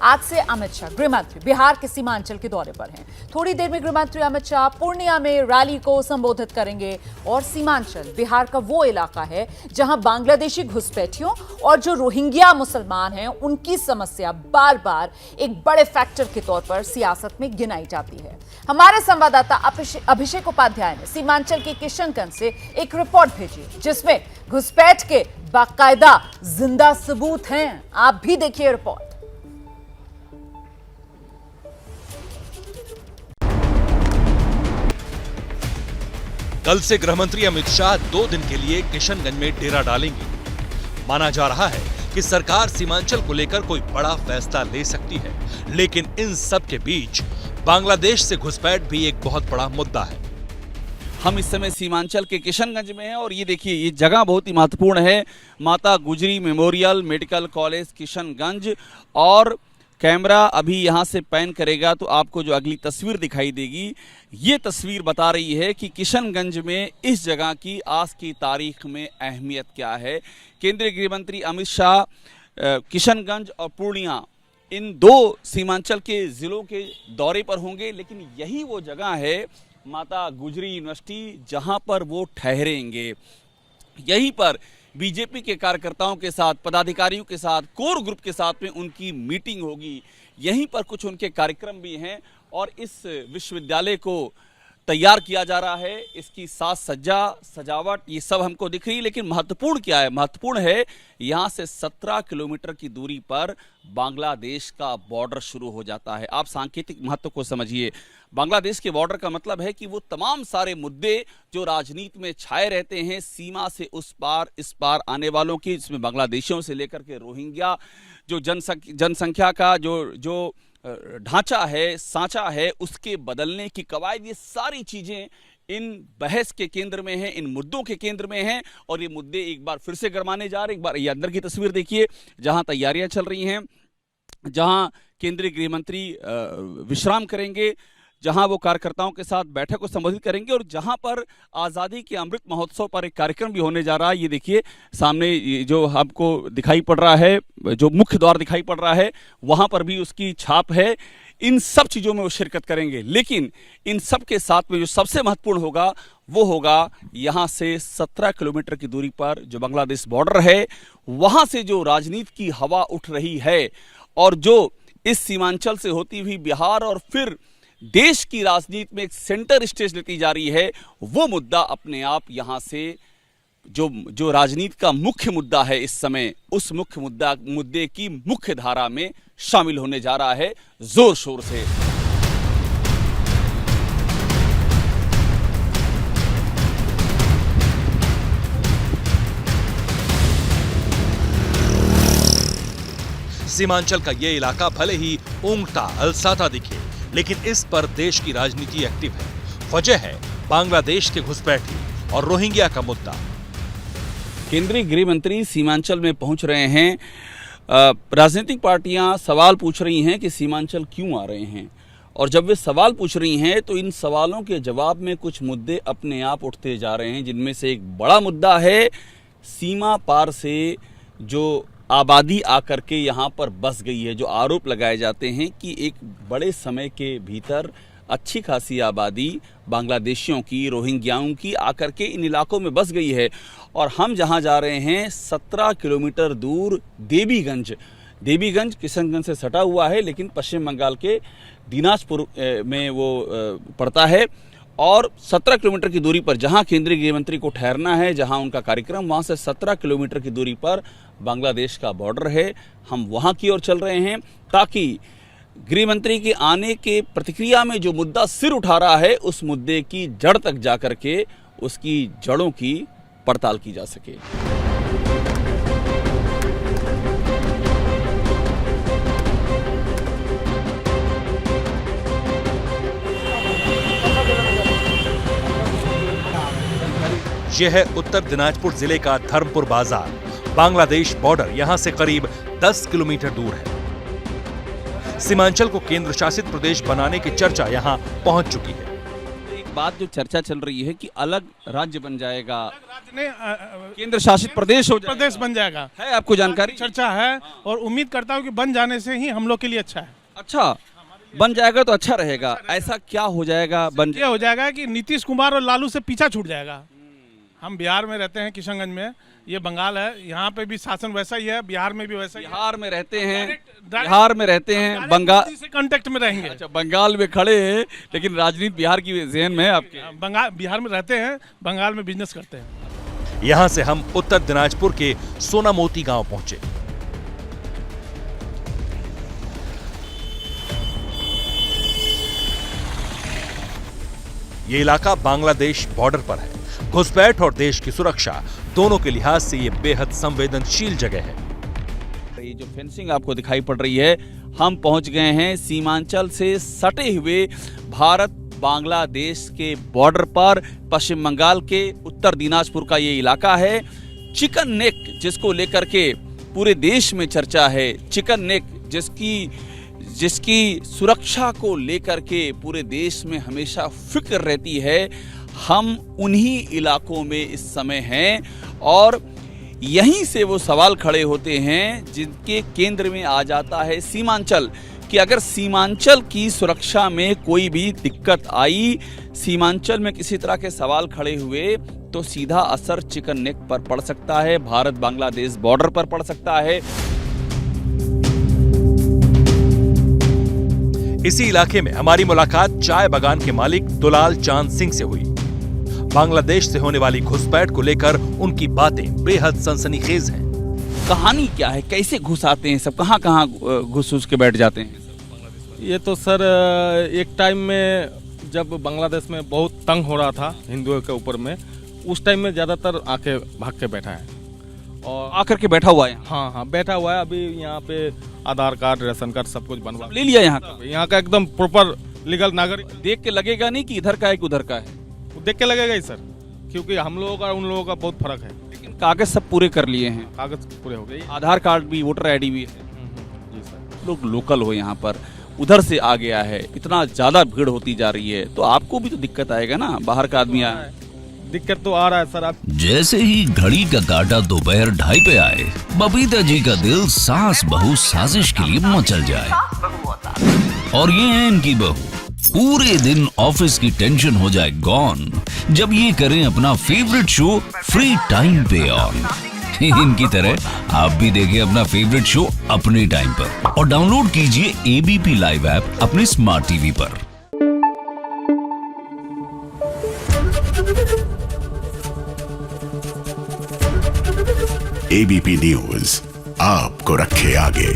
आज से अमित शाह गृह मंत्री बिहार के सीमांचल के दौरे पर हैं। थोड़ी देर में गृह मंत्री अमित शाह पूर्णिया में रैली को संबोधित करेंगे। और सीमांचल बिहार का वो इलाका है जहां बांग्लादेशी घुसपैठियों और जो रोहिंग्या मुसलमान हैं उनकी समस्या बार बार एक बड़े फैक्टर के तौर पर सियासत में गिनाई जाती है। हमारे संवाददाता अभिषेक उपाध्याय ने सीमांचल के किशनगंज से एक रिपोर्ट भेजी जिसमें घुसपैठ के बाकायदा जिंदा सबूत हैं। आप भी देखिए रिपोर्ट। कल से गृहमंत्री अमित शाह 2 दिन के लिए किशनगंज में डेरा डालेंगे। माना जा रहा है कि सरकार सीमांचल को लेकर कोई बड़ा फैसला ले सकती है, लेकिन इन सब के बीच बांग्लादेश से घुसपैठ भी एक बहुत बड़ा मुद्दा है। हम इस समय सीमांचल के किशनगंज में हैं और ये देखिए ये जगह बहुत ही महत्वपूर्ण है। माता गुजरी मेमोरियल मेडिकल कॉलेज किशनगंज, और कैमरा अभी यहाँ से पैन करेगा तो आपको जो अगली तस्वीर दिखाई देगी, ये तस्वीर बता रही है कि किशनगंज में इस जगह की आज की तारीख में अहमियत क्या है। केंद्रीय गृह मंत्री अमित शाह किशनगंज और पूर्णिया इन 2 सीमांचल के ज़िलों के दौरे पर होंगे, लेकिन यही वो जगह है माता गुजरी यूनिवर्सिटी जहां पर वो ठहरेंगे। यहीं पर बीजेपी के कार्यकर्ताओं के साथ, पदाधिकारियों के साथ, कोर ग्रुप के साथ में उनकी मीटिंग होगी। यहीं पर कुछ उनके कार्यक्रम भी हैं और इस विश्वविद्यालय को तैयार किया जा रहा है। इसकी साज सज्जा सजावट ये सब हमको दिख रही है, लेकिन महत्वपूर्ण क्या है? महत्वपूर्ण है यहाँ से 17 किलोमीटर की दूरी पर बांग्लादेश का बॉर्डर शुरू हो जाता है। आप सांकेतिक महत्व को समझिए। बांग्लादेश के बॉर्डर का मतलब है कि वो तमाम सारे मुद्दे जो राजनीति में छाए रहते हैं, सीमा से उस पार इस पार आने वालों की, जिसमें बांग्लादेशियों से लेकर के रोहिंग्या जो जनसंख्या का जो ढांचा है, सांचा है, उसके बदलने की कवायद, ये सारी चीजें इन बहस के केंद्र में हैं, इन मुद्दों के केंद्र में हैं। और ये मुद्दे एक बार फिर से गरमाने जा रहे हैं। एक बार ये अंदर की तस्वीर देखिए जहां तैयारियां चल रही हैं, जहां केंद्रीय गृह मंत्री विश्राम करेंगे, जहां वो कार्यकर्ताओं के साथ बैठक को संबोधित करेंगे और जहां पर आज़ादी के अमृत महोत्सव पर एक कार्यक्रम भी होने जा रहा है। ये देखिए सामने जो आपको दिखाई पड़ रहा है, जो मुख्य द्वार दिखाई पड़ रहा है, वहां पर भी उसकी छाप है। इन सब चीज़ों में वो शिरकत करेंगे, लेकिन इन सब के साथ में जो सबसे महत्वपूर्ण होगा वो होगा यहाँ से 17 किलोमीटर की दूरी पर जो बांग्लादेश बॉर्डर है, वहाँ से जो राजनीति की हवा उठ रही है और जो इस सीमांचल से होती हुई बिहार और फिर देश की राजनीति में एक सेंटर स्टेज लेती जा रही है, वो मुद्दा अपने आप यहाँ से जो राजनीति का मुख्य मुद्दा है इस समय, उस मुद्दे की मुख्य धारा में शामिल होने जा रहा है जोर शोर से। सीमांचल का ये इलाका भले ही ऊंघता अलसाता दिखे, लेकिन इस पर देश की राजनीति एक्टिव है। वजह है बांग्लादेश के घुसपैठी और रोहिंग्या का मुद्दा। केंद्रीय गृह मंत्री सीमांचल में पहुंच रहे हैं। राजनीतिक पार्टियां सवाल पूछ रही हैं कि सीमांचल क्यों आ रहे हैं, और जब वे सवाल पूछ रही हैं तो इन सवालों के जवाब में कुछ मुद्दे अपने आप उठते जा रहे हैं, जिनमें से एक बड़ा मुद्दा है सीमा पार से जो आबादी आकर के यहाँ पर बस गई है। जो आरोप लगाए जाते हैं कि एक बड़े समय के भीतर अच्छी खासी आबादी बांग्लादेशियों की, रोहिंग्याओं की आकर के इन इलाकों में बस गई है। और हम जहाँ जा रहे हैं 17 किलोमीटर दूर देवीगंज किशनगंज से सटा हुआ है, लेकिन पश्चिम बंगाल के दिनाजपुर में वो पड़ता है। और 17 किलोमीटर की दूरी पर जहां केंद्रीय गृह मंत्री को ठहरना है, जहां उनका कार्यक्रम, वहां से 17 किलोमीटर की दूरी पर बांग्लादेश का बॉर्डर है। हम वहां की ओर चल रहे हैं ताकि गृह मंत्री के आने के प्रतिक्रिया में जो मुद्दा सिर उठा रहा है, उस मुद्दे की जड़ तक जाकर के उसकी जड़ों की पड़ताल की जा सके। यह है उत्तर दिनाजपुर जिले का धर्मपुर बाजार। बांग्लादेश बॉर्डर यहां से करीब 10 किलोमीटर दूर है। सीमांचल को केंद्र शासित प्रदेश बनाने की चर्चा यहां पहुंच चुकी है। एक बात जो चर्चा चल रही है कि अलग राज्य बन जाएगा, केंद्र शासित प्रदेश हो जाएगा, प्रदेश बन जाएगा, है आपको जानकारी? चर्चा है और उम्मीद करता हूँ कि बन जाने से ही हम लोग के लिए अच्छा है। अच्छा, बन जाएगा तो अच्छा रहेगा। ऐसा क्या हो जाएगा? ये हो जाएगा कि नीतीश कुमार और लालू से पीछा छूट जाएगा। हम बिहार में रहते हैं, किशनगंज में, ये बंगाल है, यहाँ पे भी शासन वैसा ही है, बिहार में भी वैसा ही है। बिहार में रहते हैं, बंगाल से कांटेक्ट में रहेंगे। अच्छा, बंगाल में खड़े हैं लेकिन राजनीति बिहार की जहन में है आपके। बिहार में रहते हैं, बंगाल में बिजनेस करते हैं। यहां से हम उत्तर दिनाजपुर के सोनामोती गांव पहुंचे। ये इलाका बांग्लादेश बॉर्डर पर है। घुसपैठ और देश की सुरक्षा दोनों के लिहाज से ये बेहद संवेदनशील जगह है। ये जो फेंसिंग आपको दिखाई पड़ रही है, हम पहुंच गए हैं सीमांचल से सटे हुए भारत बांग्लादेश के बॉर्डर पर। पश्चिम बंगाल के उत्तर दिनाजपुर का ये इलाका है। चिकन नेक जिसको लेकर के पूरे देश में चर्चा है, चिकन नेक जिसकी सुरक्षा को लेकर के पूरे देश में हमेशा फिक्र रहती है, हम उन्हीं इलाकों में इस समय हैं और यहीं से वो सवाल खड़े होते हैं जिनके केंद्र में आ जाता है सीमांचल, कि अगर सीमांचल की सुरक्षा में कोई भी दिक्कत आई, सीमांचल में किसी तरह के सवाल खड़े हुए, तो सीधा असर चिकन नेक पर पड़ सकता है, भारत बांग्लादेश बॉर्डर पर पड़ सकता है। इसी इलाके में हमारी मुलाकात चाय बागान के मालिक दुलाल चांद सिंह से हुई। बांग्लादेश से होने वाली घुसपैठ को लेकर उनकी बातें बेहद सनसनीखेज हैं। कहानी क्या है, कैसे घुस आते हैं सब, कहाँ घुस के बैठ जाते हैं? ये तो सर एक टाइम में जब बांग्लादेश में बहुत तंग हो रहा था हिंदुओं के ऊपर में, उस टाइम में ज़्यादातर आके भाग के बैठा है और आकर के बैठा हुआ है। हाँ, बैठा हुआ है। अभी यहाँ पे आधार कार्ड, राशन कार्ड सब कुछ बनवा ले लिया यहाँ का एकदम प्रॉपर लीगल नागरिक। देख के लगेगा नहीं कि इधर का है कि उधर का है, देख के लगेगा ही सर, क्योंकि हम लोगों का उन लोगों का बहुत फर्क है। लेकिन कागज सब पूरे कर लिए हैं, कागज पूरे हो गए, आधार कार्ड भी, वोटर आईडी भी है। जी सर। लोग लोकल हो यहाँ पर, उधर से आ गया है, इतना ज्यादा भीड़ होती जा रही है, तो आपको भी तो दिक्कत आएगा ना, बाहर का आदमी आया है। दिक्कत तो आ रहा है सर। आप जैसे ही घड़ी का काटा दोपहर 2:30 पे आए, बबीता जी का दिल सास बहू साजिश के लिए मचल जाए। और ये है इनकी बहू, पूरे दिन ऑफिस की टेंशन हो जाए गॉन जब ये करें अपना फेवरेट शो फ्री टाइम पे ऑन। इनकी तरह आप भी देखिए अपना फेवरेट शो अपने टाइम पर और डाउनलोड कीजिए एबीपी लाइव ऐप अपने स्मार्ट टीवी पर। एबीपी न्यूज आपको रखे आगे।